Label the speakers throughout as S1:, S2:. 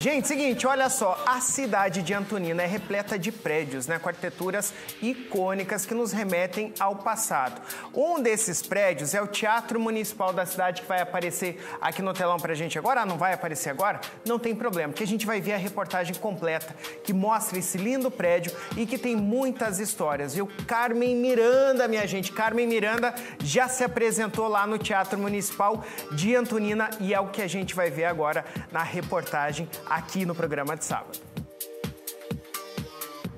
S1: Gente, seguinte, olha só, a cidade de Antonina é repleta de prédios, né, com arquiteturas icônicas que nos remetem ao passado. Um desses prédios é o Teatro Municipal da cidade, que vai aparecer aqui no telão pra gente agora. Ah, não vai aparecer agora? Não tem problema, porque a gente vai ver a reportagem completa que mostra esse lindo prédio e que tem muitas histórias, viu? Carmen Miranda, minha gente, Carmen Miranda já se apresentou lá no Teatro Municipal de Antonina e é o que a gente vai ver agora na reportagem aqui no programa de sábado.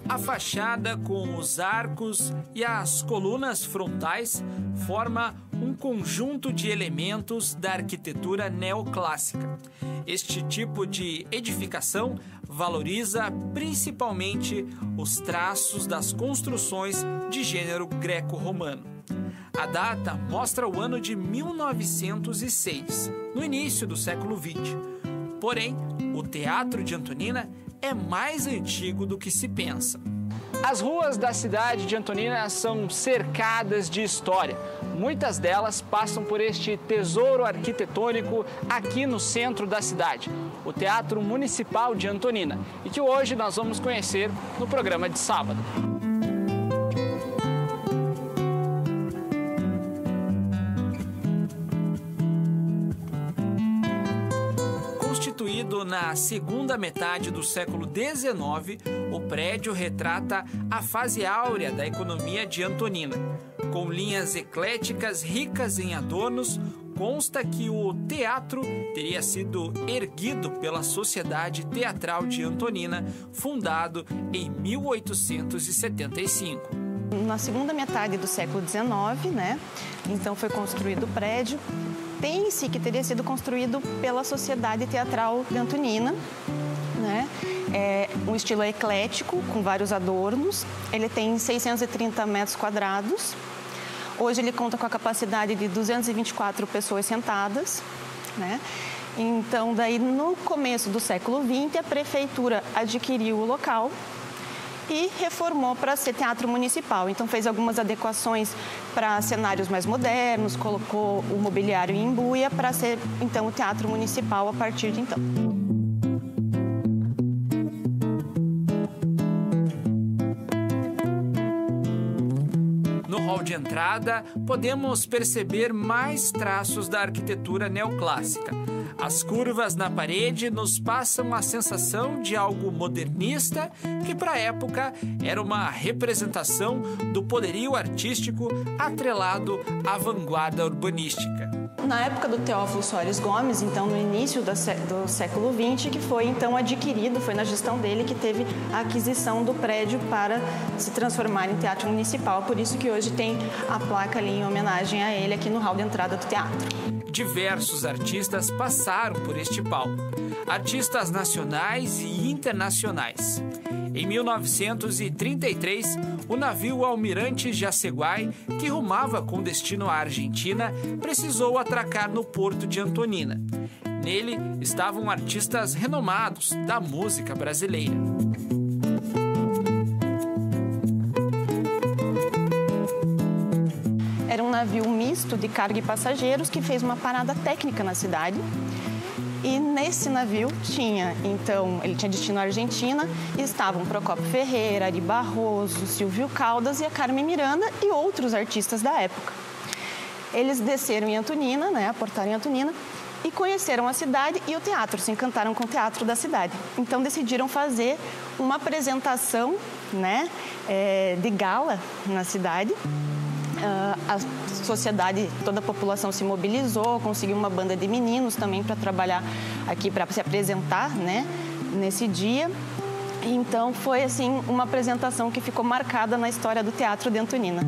S2: A fachada com os arcos e as colunas frontais forma um conjunto de elementos da arquitetura neoclássica. Este tipo de edificação valoriza principalmente os traços das construções de gênero greco-romano. A data mostra o ano de 1906, no início do século XX. Porém, o Teatro de Antonina é mais antigo do que se pensa. As ruas da cidade de Antonina são cercadas de história. Muitas delas passam por este tesouro arquitetônico aqui no centro da cidade, o Teatro Municipal de Antonina, e que hoje nós vamos conhecer no programa de sábado. Constituído na segunda metade do século XIX, o prédio retrata a fase áurea da economia de Antonina. Com linhas ecléticas ricas em adornos, consta que o teatro teria sido erguido pela Sociedade Teatral de Antonina, fundado em 1875.
S3: Na segunda metade do século XIX, né? Então foi construído o prédio. Tem-se que teria sido construído pela Sociedade Teatral de Antonina, né? É um estilo eclético, com vários adornos. Ele tem 630 metros quadrados. Hoje ele conta com a capacidade de 224 pessoas sentadas, né? Então, daí, no começo do século XX, a prefeitura adquiriu o local e reformou para ser teatro municipal. Então fez algumas adequações para cenários mais modernos, colocou o mobiliário em embuia para ser então o teatro municipal a partir de então.
S2: No hall de entrada, podemos perceber mais traços da arquitetura neoclássica. As curvas na parede nos passam a sensação de algo modernista, que para a época era uma representação do poderio artístico atrelado à vanguarda urbanística.
S3: Na época do Teófilo Soares Gomes, então no início do século XX, que foi então adquirido, foi na gestão dele que teve a aquisição do prédio para se transformar em teatro municipal, por isso que hoje tem a placa ali em homenagem a ele aqui no hall de entrada do teatro.
S2: Diversos artistas passaram por este palco, artistas nacionais e internacionais. Em 1933, o navio Almirante Jaceguai, que rumava com destino à Argentina, precisou atracar no porto de Antonina. Nele estavam artistas renomados da música brasileira.
S3: Era um navio misto de carga e passageiros que fez uma parada técnica na cidade. E nesse navio tinha, então, ele tinha destino à Argentina, e estavam Procópio Ferreira, Ari Barroso, Silvio Caldas e a Carmen Miranda e outros artistas da época. Eles desceram em Antonina, né, aportaram em Antonina, e conheceram a cidade e o teatro, se encantaram com o teatro da cidade. Então decidiram fazer uma apresentação, né, de gala na cidade. A sociedade, toda a população se mobilizou, conseguiu uma banda de meninos também para trabalhar aqui, para se apresentar, né, nesse dia. Então foi assim uma apresentação que ficou marcada na história do Teatro de Antonina.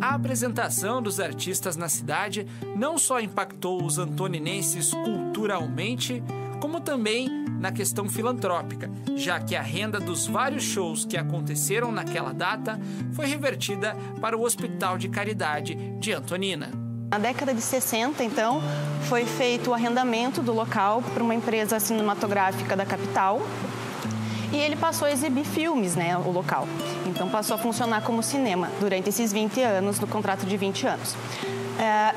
S2: A apresentação dos artistas na cidade não só impactou os antoninenses culturalmente, como também na questão filantrópica, já que a renda dos vários shows que aconteceram naquela data foi revertida para o Hospital de Caridade de Antonina.
S3: Na década de 60, então, foi feito o arrendamento do local para uma empresa cinematográfica da capital. e ele passou a exibir filmes, né, o local. Então passou a funcionar como cinema durante esses 20 anos, no contrato de 20 anos.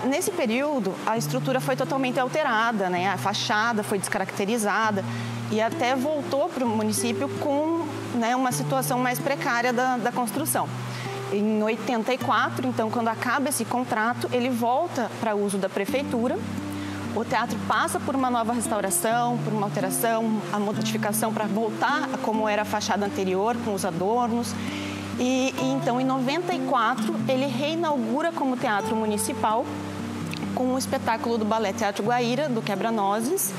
S3: Nesse período, a estrutura foi totalmente alterada, né, a fachada foi descaracterizada e até voltou para o município com, né, uma situação mais precária da construção. Em 84, então, quando acaba esse contrato, ele volta para uso da prefeitura. O teatro passa por uma nova restauração, por uma alteração, a modificação para voltar a como era a fachada anterior, com os adornos. E então, em 94, ele reinaugura como teatro municipal com o espetáculo do Balé Teatro Guaíra, do Quebra-Nozes,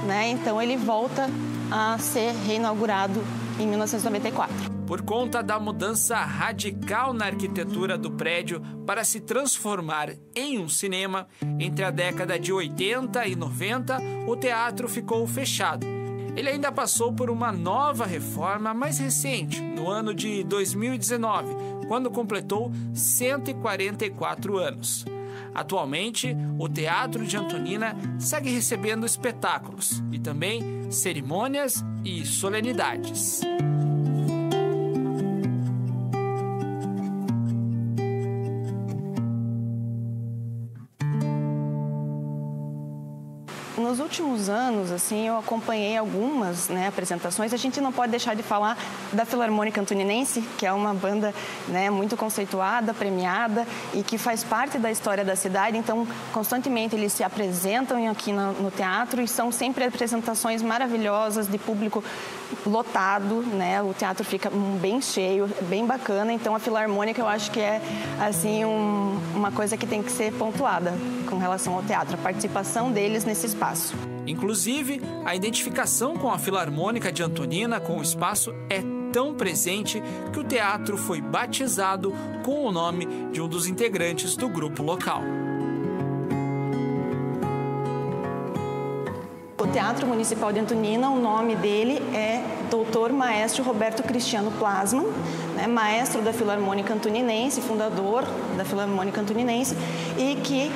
S3: né? Então, ele volta a ser reinaugurado em 1994.
S2: Por conta da mudança radical na arquitetura do prédio para se transformar em um cinema, entre a década de 80 e 90, o teatro ficou fechado. Ele ainda passou por uma nova reforma mais recente, no ano de 2019, quando completou 144 anos. Atualmente, o Teatro de Antonina segue recebendo espetáculos e também cerimônias e solenidades.
S3: Nos últimos anos, assim, eu acompanhei algumas, né, apresentações. A gente não pode deixar de falar da Filarmônica Antoninense, que é uma banda, né, muito conceituada, premiada e que faz parte da história da cidade. Então, constantemente eles se apresentam aqui no teatro e são sempre apresentações maravilhosas, de público lotado, né? O teatro fica bem cheio, bem bacana. Então, a Filarmônica eu acho que é, assim, uma coisa que tem que ser pontuada com relação ao teatro, a participação deles nesse espaço.
S2: Inclusive, a identificação com a Filarmônica de Antonina com o espaço é tão presente que o teatro foi batizado com o nome de um dos integrantes do grupo local.
S3: O Teatro Municipal de Antonina, o nome dele é Dr. Maestro Roberto Cristiano Plasman, né, maestro da Filarmônica Antoninense, fundador da Filarmônica Antoninense, e que,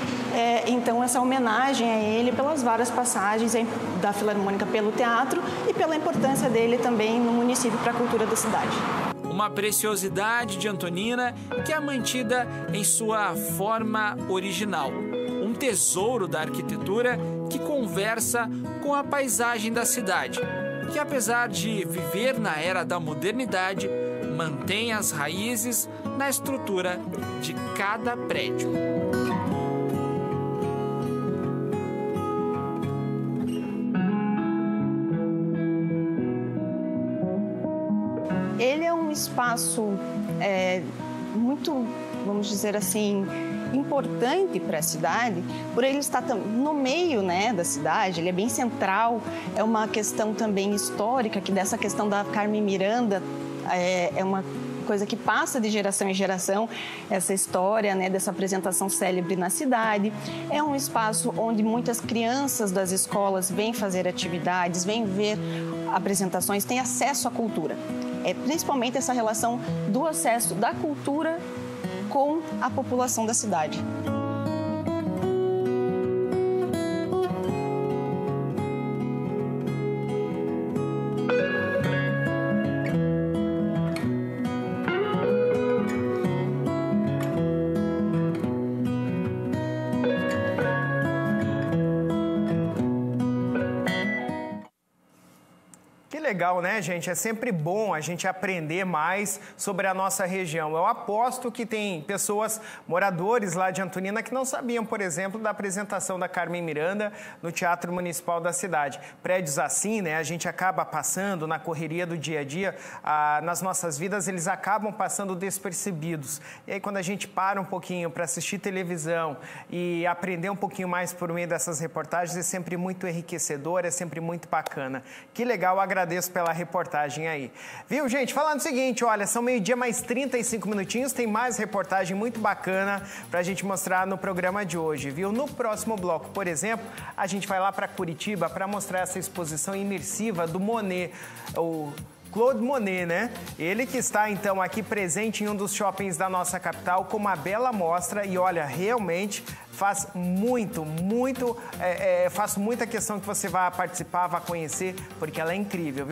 S3: então, essa homenagem a ele pelas várias passagens da Filarmônica pelo teatro e pela importância dele também no município para a cultura da cidade.
S2: Uma preciosidade de Antonina que é mantida em sua forma original. Um tesouro da arquitetura que conversa com a paisagem da cidade, que apesar de viver na era da modernidade, mantém as raízes na estrutura de cada prédio.
S3: Ele é um espaço muito, vamos dizer assim, importante para a cidade, por ele estar no meio, né, da cidade. Ele é bem central, é uma questão também histórica, que dessa questão da Carmen Miranda é uma coisa que passa de geração em geração, essa história, né, dessa apresentação célebre na cidade. É um espaço onde muitas crianças das escolas vêm fazer atividades, vêm ver apresentações, têm acesso à cultura. É principalmente essa relação do acesso da cultura com a população da cidade.
S1: Legal, né, gente? É sempre bom a gente aprender mais sobre a nossa região. Eu aposto que tem pessoas, moradores lá de Antonina, que não sabiam, por exemplo, da apresentação da Carmen Miranda no Teatro Municipal da cidade. Prédios assim, né, a gente acaba passando na correria do dia a dia, nas nossas vidas, eles acabam passando despercebidos. E aí, quando a gente para um pouquinho para assistir televisão e aprender um pouquinho mais por meio dessas reportagens, é sempre muito enriquecedor, é sempre muito bacana. Que legal, agradeço pela reportagem aí. Viu, gente? Falando o seguinte, olha, são meio-dia mais 35 minutinhos, tem mais reportagem muito bacana pra gente mostrar no programa de hoje, viu? No próximo bloco, por exemplo, a gente vai lá para Curitiba para mostrar essa exposição imersiva do Monet, o Claude Monet, né? Ele que está, então, aqui presente em um dos shoppings da nossa capital com uma bela mostra e, olha, realmente faço muita questão que você vá participar, vá conhecer, porque ela é incrível, viu?